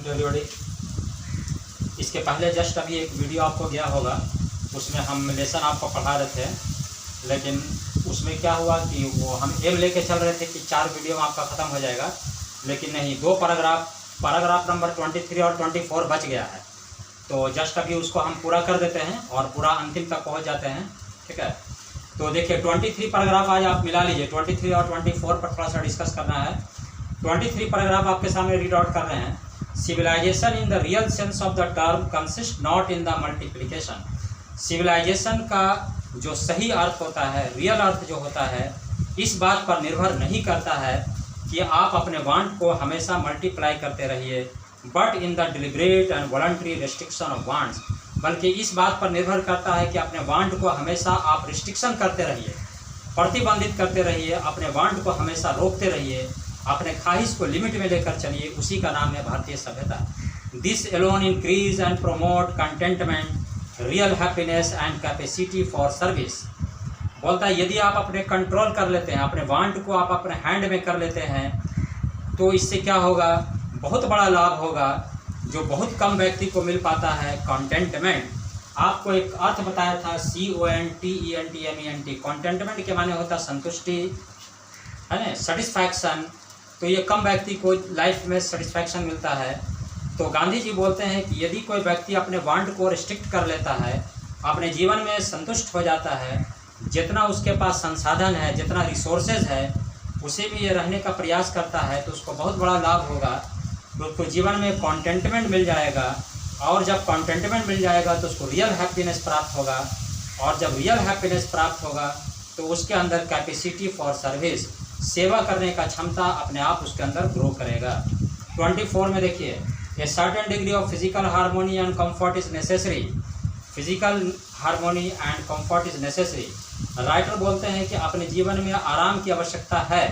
To everybody. इसके पहले just अभी एक वीडियो आपको गया होगा, उसमें हम लेसन आपको पढ़ा रहे थे, लेकिन उसमें क्या हुआ कि वो हम एम लेके चल रहे थे कि 4 वीडियो में आपका ख़त्म हो जाएगा, लेकिन नहीं, 2 पैराग्राफ नंबर 23 और 24 बच गया है। तो जस्ट अभी उसको हम पूरा कर देते हैं और पूरा अंतिम तक पहुंच जाते हैं, ठीक है। तो देखिए 23 पैराग्राफ आज आप मिला लीजिए, 23 और 24 पर थोड़ा सा डिस्कस करना है। 23 पैराग्राफ आपके सामने रीड आउट कर रहे हैं। Civilization in the real sense of the term consist not in the multiplication. Civilization का जो सही अर्थ होता है, रियल अर्थ जो होता है, इस बात पर निर्भर नहीं करता है कि आप अपने वांट को हमेशा मल्टीप्लाई करते रहिए, but in the deliberate and voluntary restriction of wants, बल्कि इस बात पर निर्भर करता है कि अपने वांट को हमेशा आप रिस्ट्रिक्शन करते रहिए, प्रतिबंधित करते रहिए, अपने वांट को हमेशा रोकते रहिए, अपने ख्वाहिश को लिमिट में लेकर चलिए। उसी का नाम है भारतीय सभ्यता। This alone increase and promote contentment, real happiness and capacity for service. बोलता है यदि आप अपने कंट्रोल कर लेते हैं, अपने वांट को आप अपने हैंड में कर लेते हैं, तो इससे क्या होगा, बहुत बड़ा लाभ होगा जो बहुत कम व्यक्ति को मिल पाता है, कंटेंटमेंट। आपको एक अर्थ बताया था, CONTENTMENT। कंटेंटमेंट के माने होता संतुष्टि, है ना, सेटिस्फैक्शन। तो ये कम व्यक्ति को लाइफ में सेटिस्फैक्शन मिलता है। तो गांधी जी बोलते हैं कि यदि कोई व्यक्ति अपने वांट को रिस्ट्रिक्ट कर लेता है, अपने जीवन में संतुष्ट हो जाता है, जितना उसके पास संसाधन है, जितना रिसोर्सेज है, उसे भी ये रहने का प्रयास करता है, तो उसको बहुत बड़ा लाभ होगा। तो उसको जीवन में कंटेंटमेंट मिल जाएगा, और जब कंटेंटमेंट मिल जाएगा तो उसको रियल हैप्पीनेस प्राप्त होगा, और जब रियल हैप्पीनेस प्राप्त होगा तो उसके अंदर कैपेसिटी फॉर सर्विस, सेवा करने का क्षमता अपने आप उसके अंदर ग्रो करेगा। 24 में देखिए, a certain degree of physical harmony and comfort is necessary. Physical harmony and comfort is necessary. Writer बोलते हैं कि अपने जीवन में आराम की आवश्यकता है,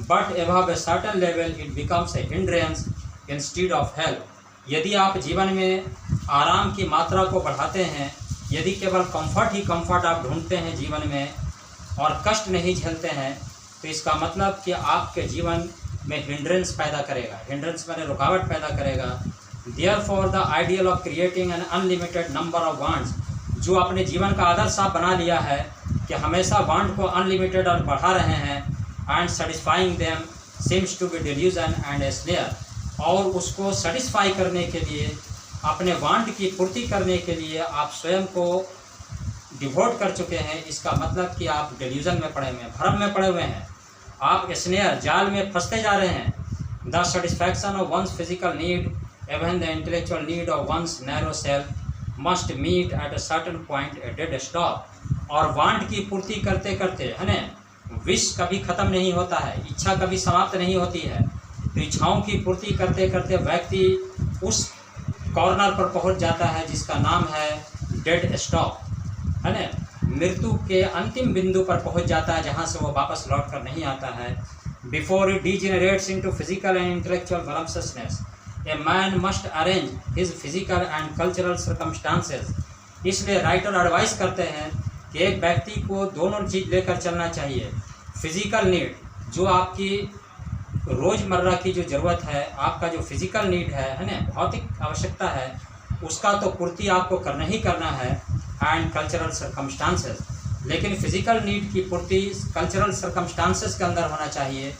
but above a certain level it becomes a hindrance instead of help. यदि आप जीवन में आराम की मात्रा को बढ़ाते हैं, यदि केवल कंफर्ट ही कंफर्ट आप ढूंढते हैं जीवन में और कष्ट नहीं झेलते हैं, तो इसका मतलब कि आपके जीवन में हिंड्रेंस पैदा करेगा। हिंड्रेंस माने रुकावट पैदा करेगा। Therefore the ideal of creating an unlimited number of wants, जो अपने जीवन का आदर्श आप बना लिया है कि हमेशा वांट को अनलिमिटेड और बढ़ा रहे हैं, and satisfying them seems to be delusion and a snare. और उसको सेटिस्फाई करने के लिए, अपने वांट की पूर्ति करने के लिए आप स्वयं को डिवोट कर चुके हैं, इसका मतलब कि आप डिल्यूजन में पड़े हुए हैं, भ्रम में पड़े हुए हैं, आप स्नेयर जाल में फंसते जा रहे हैं। The satisfaction of one's physical need एवं the intellectual need of one's narrow self must meet at a certain point a dead stop. और वांट की पूर्ति करते करते, है ना, विश कभी खत्म नहीं होता है, इच्छा कभी समाप्त नहीं होती है। तो इच्छाओं की पूर्ति करते करते व्यक्ति उस कॉर्नर पर पहुंच जाता है जिसका नाम है डेड स्टॉप, है ना, मृत्यु के अंतिम बिंदु पर पहुंच जाता है, जहां से वो वापस लौट कर नहीं आता है। Before it degenerates into physical and intellectual voluptuousness, a man must arrange his physical and cultural circumstances. इसलिए राइटर एडवाइस करते हैं कि एक व्यक्ति को दोनों चीज़ लेकर चलना चाहिए। फिजिकल नीड, जो आपकी रोज़मर्रा की जो ज़रूरत है, आपका जो फिजिकल नीड है ना, भौतिक आवश्यकता है, उसका तो पूर्ति आपको करना ही करना है, एंड कल्चरल सर्कमस्टांसेस। लेकिन फिजिकल नीड की पूर्ति कल्चरल सर्कमस्टांसेस के अंदर होना चाहिए,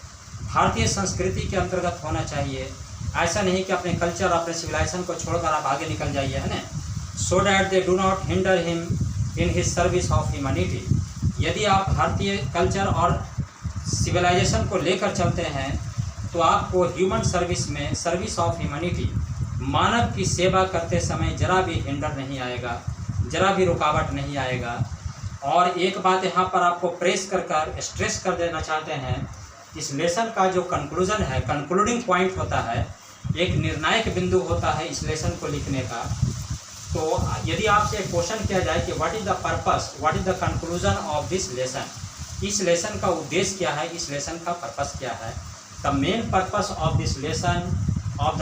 भारतीय संस्कृति के अंतर्गत होना चाहिए। ऐसा नहीं कि अपने कल्चर, अपने सिविलाइजेशन को छोड़कर आप आगे निकल जाइए, है ना। So that they do not hinder him in his service of humanity. यदि आप भारतीय कल्चर और सिविलाइजेशन को लेकर चलते हैं, तो आपको ह्यूमन सर्विस में, सर्विस ऑफ ह्यूमैनिटी, मानव की सेवा करते समय जरा भी हिंडर नहीं आएगा, जरा भी रुकावट नहीं आएगा। और एक बात यहाँ पर आपको प्रेस कर स्ट्रेस कर देना चाहते हैं, इस लेसन का जो कंक्लूजन है, कंक्लूडिंग पॉइंट होता है, एक निर्णायक बिंदु होता है इस लेसन को लिखने का। तो यदि आपसे एक क्वेश्चन किया जाए कि what is the purpose, what is the conclusion of this lesson, इस लेसन का उद्देश्य क्या है, इस लेसन का पर्पस क्या है। The main purpose of this lesson of the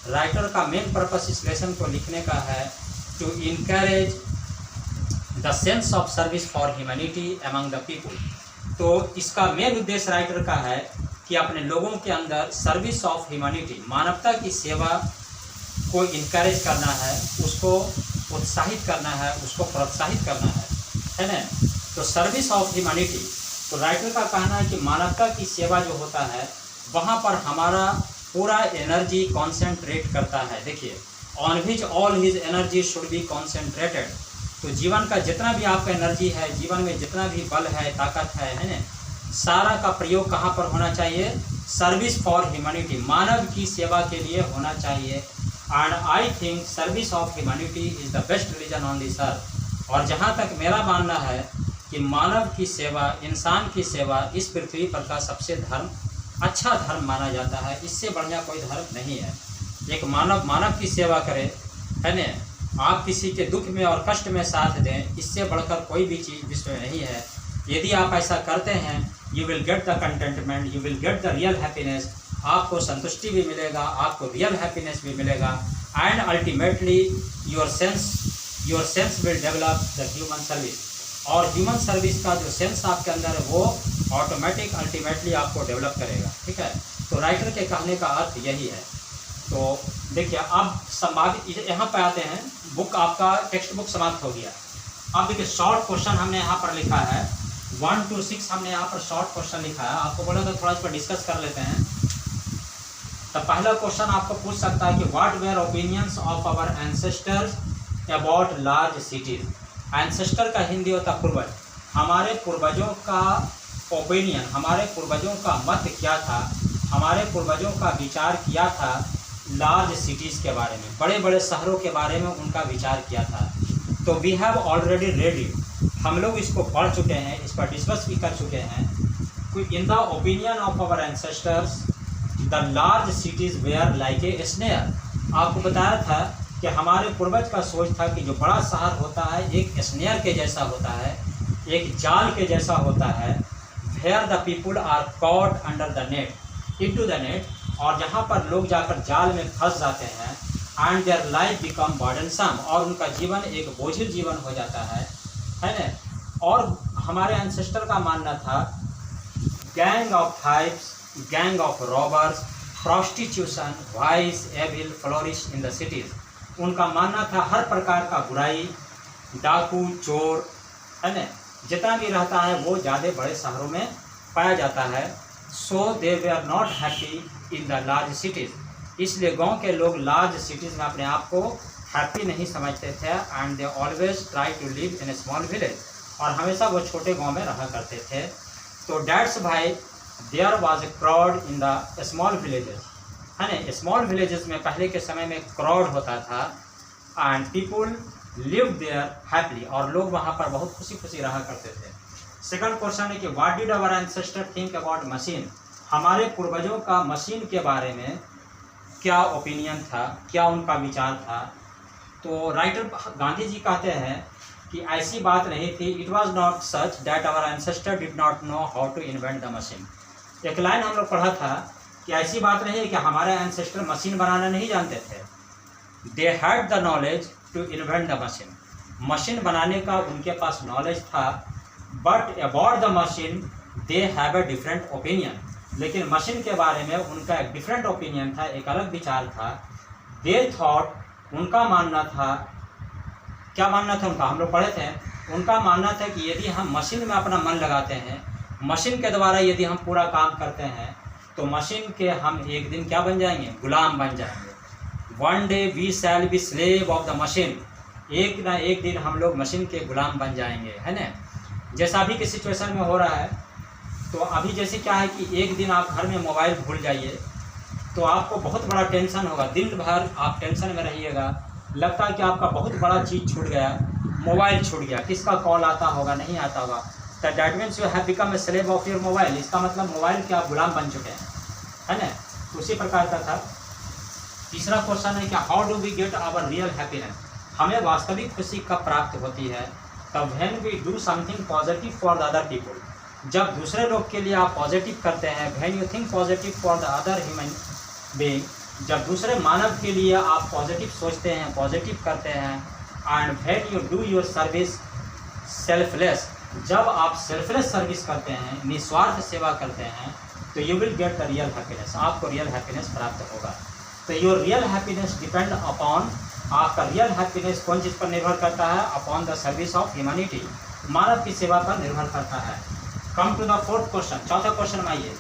writer का मेन पर्पस इस लेसन को लिखने का है to encourage the sense of service for humanity among the people. तो इसका मेन उद्देश्य राइटर का है कि अपने लोगों के अंदर सर्विस ऑफ ह्यूमैनिटी, मानवता की सेवा को इनकरेज करना है, उसको उत्साहित करना है, उसको प्रोत्साहित करना है ना। तो सर्विस ऑफ ह्यूमैनिटी, तो राइटर का कहना है कि मानवता की सेवा जो होता है वहाँ पर हमारा पूरा एनर्जी कॉन्सेंट्रेट करता है। देखिए, on which all his energy should be concentrated. तो जीवन का जितना भी आपका एनर्जी है, जीवन में जितना भी बल है, ताकत है ना, सारा का प्रयोग कहाँ पर होना चाहिए? सर्विस फॉर ह्यूमैनिटी, मानव की सेवा के लिए होना चाहिए। And I think service of humanity is the best religion on this अर्थ। और जहाँ तक मेरा मानना है कि मानव की सेवा, इंसान की सेवा इस पृथ्वी पर का सबसे अच्छा धर्म माना जाता है। इससे बढ़िया कोई धर्म नहीं है। एक मानव की सेवा करे, है ना, आप किसी के दुख में और कष्ट में साथ दें, इससे बढ़कर कोई भी चीज़ विश्व में नहीं है। यदि आप ऐसा करते हैं, you will get the contentment, you will get the real happiness. आपको संतुष्टि भी मिलेगा, आपको रियल हैप्पीनेस भी मिलेगा, and ultimately your sense will develop the human service. और ह्यूमन सर्विस का जो सेंस आपके अंदर है वो ऑटोमेटिक अल्टीमेटली आपको डेवलप करेगा। ठीक है, तो राइटर के कहने का अर्थ यही है। तो देखिए, अब संभावित यहाँ पे आते हैं, बुक आपका टेक्स्ट बुक समाप्त हो गया। अब देखिए, शॉर्ट क्वेश्चन हमने यहाँ पर लिखा है 1 to 6 हमने यहाँ पर शॉर्ट क्वेश्चन लिखा है। आपको बोला था थोड़ा इस पर डिस्कस कर लेते हैं। तो पहला क्वेश्चन आपको पूछ सकता है कि what were opinions of our ancestors about large cities. Ancestor का हिंदी होता पूर्वज। हमारे पूर्वजों का ओपिनियन, हमारे पूर्वजों का मत क्या था, हमारे पूर्वजों का विचार किया था लार्ज सिटीज़ के बारे में, बड़े बड़े शहरों के बारे में उनका विचार किया था। तो we have already read it, हम लोग इसको पढ़ चुके हैं, इस पर डिस्कस भी कर चुके हैं। In the opinion of our ancestors the large cities were like a snare. आपको बताया था कि हमारे पूर्वज का सोच था कि जो बड़ा शहर होता है एक स्नेयर के जैसा होता है, एक जाल के जैसा होता है। Where the people are caught under the net, into the net, और जहाँ पर लोग जाकर जाल में फंस जाते हैं, and their life become burdensome, और उनका जीवन एक बोझिल जीवन हो जाता है ना। और हमारे एंसेस्टर का मानना था gang of thieves, gang of robbers, prostitution, vice, evil flourish in the cities. उनका मानना था हर प्रकार का बुराई, डाकू, चोर, है ना, जितना भी रहता है वो ज़्यादा बड़े शहरों में पाया जाता है। So they we are not happy in the large cities. इसलिए गांव के लोग लार्ज सिटीज़ में अपने आप को हैप्पी नहीं समझते थे। And they always try to live in a small village, और हमेशा वो छोटे गांव में रहा करते थे। तो डैट्स भाई there was a crowd in the small villages, है ना। स्मॉल विलेजेस में पहले के समय में क्राउड होता था, and people live there happily, और लोग वहाँ पर बहुत खुशी खुशी रहा करते थे। सेकंड क्वेश्चन है कि what did our ancestor think about machine. हमारे पूर्वजों का मशीन के बारे में क्या ओपिनियन था, क्या उनका विचार था। तो राइटर गांधी जी कहते हैं कि ऐसी बात नहीं थी, it was not such that our ancestor did not know how to invent the machine. एक लाइन हम लोग पढ़ा था कि ऐसी बात नहीं है कि हमारे एंसेस्टर मशीन बनाना नहीं जानते थे। They had the knowledge to invent the machine, machine बनाने का उनके पास नॉलेज था। But about the machine they have a different opinion, लेकिन मशीन के बारे में उनका एक डिफरेंट ओपिनियन था, एक अलग विचार था। दे थॉट, उनका मानना था, क्या मानना था उनका, हम लोग पढ़े थे, उनका मानना था कि यदि हम मशीन में अपना मन लगाते हैं, मशीन के द्वारा यदि हम पूरा काम करते हैं, तो मशीन के हम एक दिन क्या बन जाएंगे, गुलाम बन जाएंगे। One day we shall be slave of the machine, एक ना एक दिन हम लोग मशीन के गुलाम बन जाएंगे, है ना। जैसा अभी की सिचुएशन में हो रहा है, तो अभी जैसे क्या है कि एक दिन आप घर में मोबाइल भूल जाइए तो आपको बहुत बड़ा टेंशन होगा, दिन भर आप टेंशन में रहिएगा, लगता है कि आपका बहुत बड़ा चीज़ छूट गया, मोबाइल छूट गया, किसका कॉल आता होगा, नहीं आता होगा। तो that means you have become a slave of your mobile, इसका मतलब मोबाइल के आप गुलाम बन चुके हैं, है ना। उसी प्रकार का था। तीसरा क्वेश्चन है कि how do we get our real happiness, हमें वास्तविक खुशी कब प्राप्त होती है। तब when we do something positive for the other people, जब दूसरे लोग के लिए आप पॉजिटिव करते हैं। When you think positive for the other human being, जब दूसरे मानव के लिए आप पॉजिटिव सोचते हैं, पॉजिटिव करते हैं। And when you do your service selfless, जब आप सेल्फलेस सर्विस करते हैं, निस्वार्थ सेवा करते हैं। तो you will get the real happiness, आपको रियल हैप्पीनेस प्राप्त होगा। तो your real happiness depend upon, आपका रियल हैप्पीनेस कौन चीज़ पर निर्भर करता है? Upon the service of humanity, मानव की सेवा पर निर्भर करता है। Come to the fourth question, चौथा क्वेश्चन में आइए।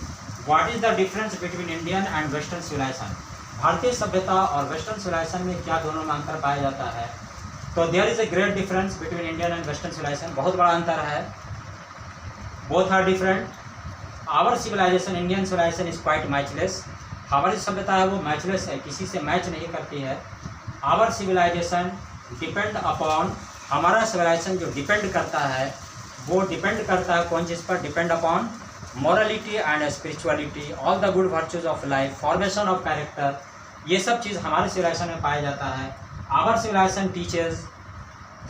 What is the difference between Indian and western civilisation? भारतीय सभ्यता और वेस्टर्न सिविलाइजेशन में क्या दोनों में अंतर पाया जाता है? तो there is a great difference between Indian and western civilization, बहुत बड़ा अंतर है। Both are different. Our civilization, Indian civilization is quite matchless, हमारी सभ्यता है वो मैचलेस है, किसी से मैच नहीं करती है। आवर सिविलाइजेशन डिपेंड अपॉन, हमारा सिविलाइजेशन जो डिपेंड करता है वो डिपेंड करता है कौन चीज़ पर? Depend upon morality and spirituality, all the good virtues of life, formation of character, ये सब चीज़ हमारे सिविलाइजेशन में पाया जाता है। Our civilization teachers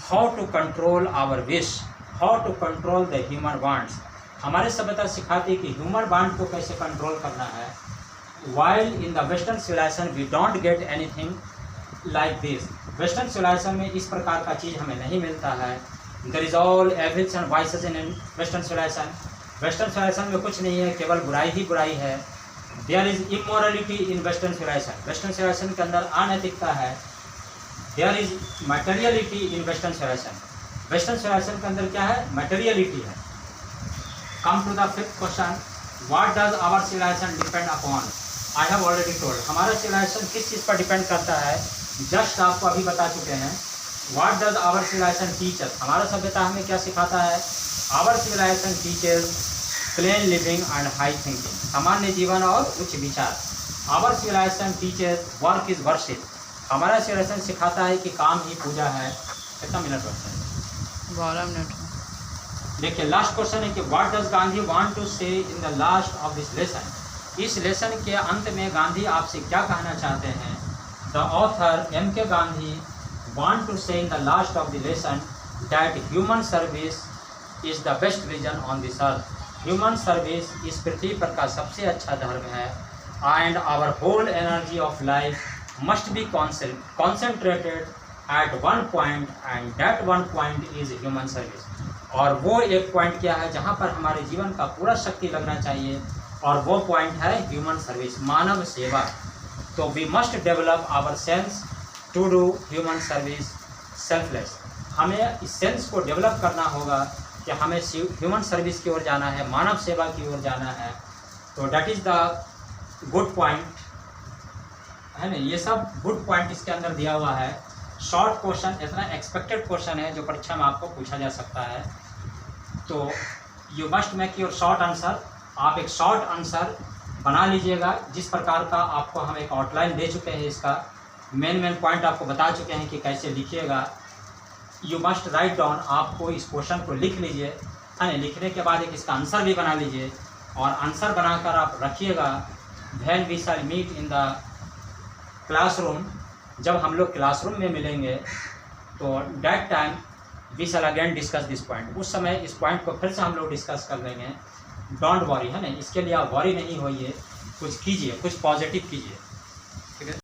how to control our wish, how to control the human wants, हमारे सभ्यता सिखाती है कि ह्यूमन वांट को कैसे कंट्रोल करना है। While in the western civilization we don't get anything like this, western civilization में इस प्रकार का चीज़ हमें नहीं मिलता है। There is all evils and vices in western civilization, western civilization में कुछ नहीं है, केवल बुराई ही बुराई है। There is immorality in western civilization, western civilization के अंदर अनैतिकता है। There is materiality in western civilization, western civilization के अंदर क्या है? मटेरियलिटी है। Come to the fifth question, what does our civilization depend upon? I have already told, हमारा सिविलाइजेशन किस चीज़ पर डिपेंड करता है? जस्ट आपको अभी बता चुके हैं। What does our civilization teach us? हमारा सभ्यता हमें क्या सिखाता है? Our civilization teachers plain living and high thinking, सामान्य जीवन और उच्च विचार। Our civilization teachers work is worship, हमारा सिविलाइजेशन सिखाता है कि काम ही पूजा है। कितना मिनट बचता है? 12 मिनट। देखिए लास्ट क्वेश्चन है कि what does Gandhi want to say in the last of this lesson? इस लेसन के अंत में गांधी आपसे क्या कहना चाहते हैं? The author M.K. Gandhi want to say in the last of the lesson that human service is the best religion on this earth, human service इस पृथ्वी पर का सबसे अच्छा धर्म है। And our whole energy of life must be concentrated eight one point and that one point is human service, और वो एक पॉइंट क्या है जहाँ पर हमारे जीवन का पूरा शक्ति लगना चाहिए, और वो पॉइंट है ह्यूमन सर्विस, मानव सेवा। तो we must develop our sense to do human service selfless, हमें इस सेंस को डेवलप करना होगा कि हमें ह्यूमन सर्विस की ओर जाना है, मानव सेवा की ओर जाना है। तो that is the good point है ना, ये सब गुड पॉइंट इसके अंदर दिया हुआ है। शॉर्ट क्वेश्चन, इतना एक्सपेक्टेड क्वेश्चन है जो परीक्षा में आपको पूछा जा सकता है। तो you must make your short answer, आप एक शॉर्ट आंसर बना लीजिएगा। जिस प्रकार का आपको हम एक आउटलाइन दे चुके हैं, इसका मेन पॉइंट आपको बता चुके हैं कि कैसे लिखिएगा। यू मस्ट राइट डाउन, आपको इस क्वेश्चन को लिख लीजिए, है ना। लिखने के बाद एक इसका आंसर भी बना लीजिए, और आंसर बनाकर आप रखिएगा। When we shall meet in the classroom, जब हम लोग क्लासरूम में मिलेंगे तो that time we shall again discuss this point, उस समय इस पॉइंट को फिर से हम लोग डिस्कस कर लेंगे। डोंट वरी, है ना, इसके लिए आप वरी नहीं होइए, कुछ कीजिए, कुछ पॉजिटिव कीजिए। ठीक है।